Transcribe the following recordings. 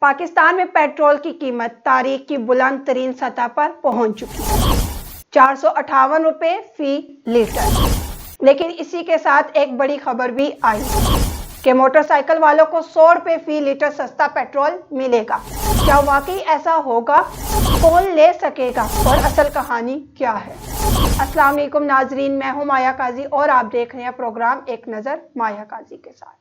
पाकिस्तान में पेट्रोल की कीमत तारीख की बुलंद तरीन सतह पर पहुंच चुकी है, 458 रुपये फी लीटर। लेकिन इसी के साथ एक बड़ी खबर भी आई कि मोटरसाइकिल वालों को 100 रुपये फी लीटर सस्ता पेट्रोल मिलेगा। क्या वाकई ऐसा होगा? कौन ले सकेगा और असल कहानी क्या है? अस्सलाम वालेकुम नाजरीन, मैं हूं माया काजी और आप देख रहे हैं प्रोग्राम एक नज़र माया काजी के साथ।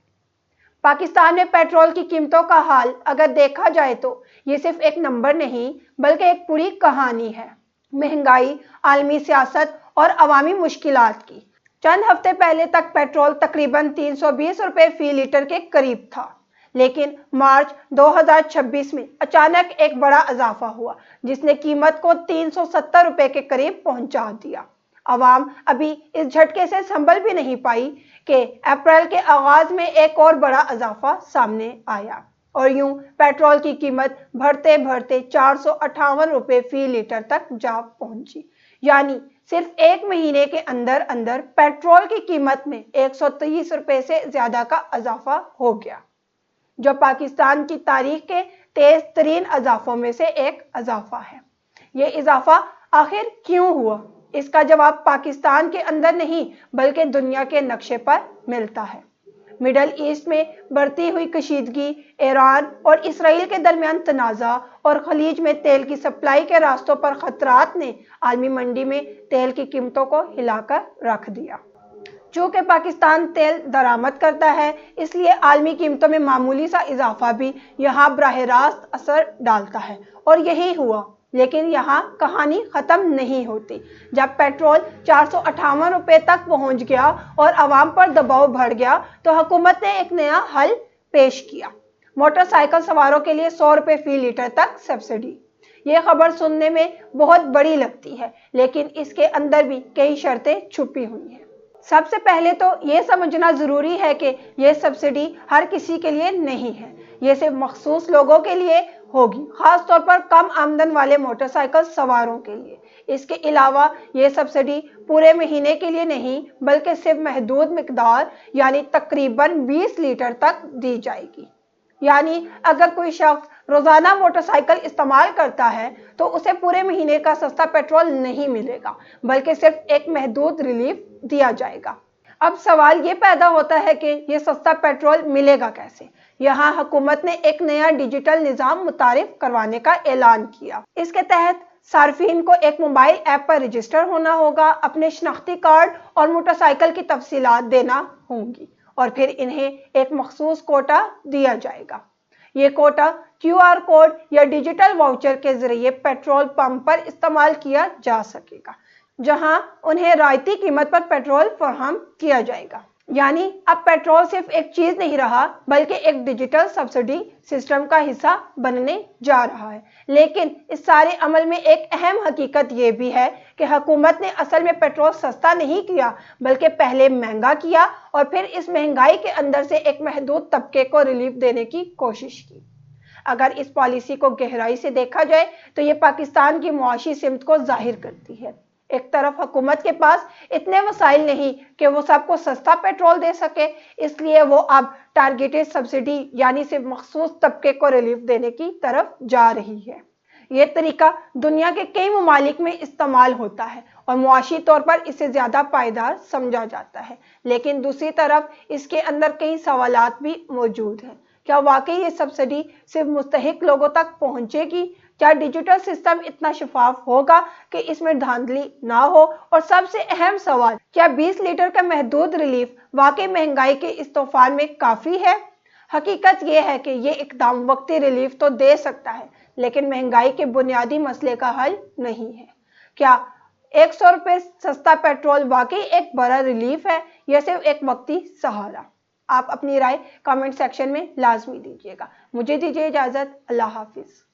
पाकिस्तान में पेट्रोल की कीमतों का हाल अगर देखा जाए तो ये सिर्फ एक नंबर नहीं बल्कि एक पूरी कहानी है। महंगाई, आलमी सियासत और अवामी मुश्किलात की। चंद हफ्ते पहले तक पेट्रोल तकरीबन 320 रुपये फी लीटर के करीब था, लेकिन मार्च 2026 में अचानक एक बड़ा इजाफा हुआ जिसने कीमत को 370 रुपये के करीब पहुंचा दिया। अवाम अभी इस झटके से संभल भी नहीं पाई कि अप्रैल के आगाज में एक और बड़ा इजाफा सामने आया और यूं पेट्रोल की कीमत बढ़ते बढ़ते 458 रुपये फी लीटर तक जा पहुंची। यानी सिर्फ एक महीने के अंदर अंदर पेट्रोल की कीमत में 130 रुपये से ज्यादा का इजाफा हो गया, जो पाकिस्तान की तारीख के तेज तरीन इजाफों में से एक इजाफा है। ये इजाफा आखिर क्यों हुआ? इसका जवाब पाकिस्तान के अंदर नहीं बल्कि दुनिया के नक्शे पर मिलता है। मिडल ईस्ट में बढ़ती हुई कशीदगी, ईरान और इसराइल के दरमियान तनाज़ा और खलीज में तेल की सप्लाई के रास्तों पर खतरात ने आलमी मंडी में तेल की कीमतों को हिलाकर रख दिया। चूँकि पाकिस्तान तेल दरामद करता है, इसलिए आलमी कीमतों में मामूली सा इजाफा भी यहाँ बराह रास्त असर डालता है और यही हुआ। लेकिन यहाँ कहानी ख़त्म नहीं होती। जब पेट्रोल 458 रुपये तक पहुँच गया और आवाम पर दबाव बढ़ गया तो हुकूमत ने एक नया हल पेश किया। मोटरसाइकिल सवारों के लिए 100 रुपये फी लीटर तक सब्सिडी। ये खबर सुनने में बहुत बड़ी लगती है, लेकिन इसके अंदर भी कई शर्तें छुपी हुई हैं। सबसे पहले तो ये समझना ज़रूरी है कि ये सब्सिडी हर किसी के लिए नहीं है, ये सिर्फ मखसूस लोगों के लिए होगी, ख़ास तौर पर कम आमदन वाले मोटरसाइकिल सवारों के लिए। इसके अलावा ये सब्सिडी पूरे महीने के लिए नहीं बल्कि सिर्फ महदूद मिकदार यानी तकरीबन 20 लीटर तक दी जाएगी। यानी अगर कोई शख्स रोज़ाना मोटरसाइकिल इस्तेमाल करता है तो उसे पूरे महीने का सस्ता पेट्रोल नहीं मिलेगा बल्कि सिर्फ एक महदूद रिलीफ दिया जाएगा। अब सवाल ये पैदा होता है कि ये सस्ता पेट्रोल मिलेगा कैसे? यहाँ हुकूमत ने एक नया डिजिटल निज़ाम मुतारिफ करवाने का ऐलान किया। इसके तहत सार्फिन को एक मोबाइल ऐप पर रजिस्टर होना होगा, अपने शनाख्ती कार्ड और मोटरसाइकिल की तफसीलात देना होंगी और फिर इन्हें एक मखसूस कोटा दिया जाएगा। ये कोटा QR कोड या डिजिटल वाउचर के जरिए पेट्रोल पंप पर इस्तेमाल किया जा सकेगा, जहां उन्हें रायती कीमत पर पेट्रोल फराहम किया जाएगा। यानी अब पेट्रोल सिर्फ एक चीज नहीं रहा बल्कि एक डिजिटल सब्सिडी सिस्टम का हिस्सा बनने जा रहा है। लेकिन इस सारे अमल में एक अहम हकीकत ये भी है कि हुकूमत ने असल में पेट्रोल सस्ता नहीं किया बल्कि पहले महंगा किया और फिर इस महंगाई के अंदर से एक महदूद तबके को रिलीफ देने की कोशिश की। अगर इस पॉलिसी को गहराई से देखा जाए तो ये पाकिस्तान की मुआशी सिमत को जाहिर करती है। एक तरफ हुकूमत के पास इतने वसाइल नहीं कि वो सबको सस्ता पेट्रोल दे सके, इसलिए वो अब टारगेटेड सब्सिडी यानी सिर्फ मखसूस तबके को रिलीफ देने की तरफ जा रही है। ये तरीका दुनिया के कई ममालिक में इस्तेमाल होता है और मुआशी तौर पर इसे ज़्यादा पायदार समझा जाता है, लेकिन दूसरी तरफ इसके अंदर कई सवालात भी मौजूद हैं। क्या वाकई ये सब्सिडी सिर्फ मुस्तहिक लोगों तक पहुँचेगी? क्या डिजिटल सिस्टम इतना शफाफ होगा कि इसमें धांधली ना हो? और सबसे अहम सवाल, क्या 20 लीटर का महदूद रिलीफ वाकई महंगाई के इस तूफान में काफ़ी है? हकीकत यह है कि ये इकदाम वक्ती रिलीफ तो दे सकता है, लेकिन महंगाई के बुनियादी मसले का हल नहीं है। क्या 100 रुपये सस्ता पेट्रोल वाकई एक बड़ा रिलीफ है या सिर्फ एक वक्ती सहारा? आप अपनी राय कमेंट सेक्शन में लाजमी दीजिएगा। मुझे दीजिए इजाज़त। अल्लाह हाफिज़।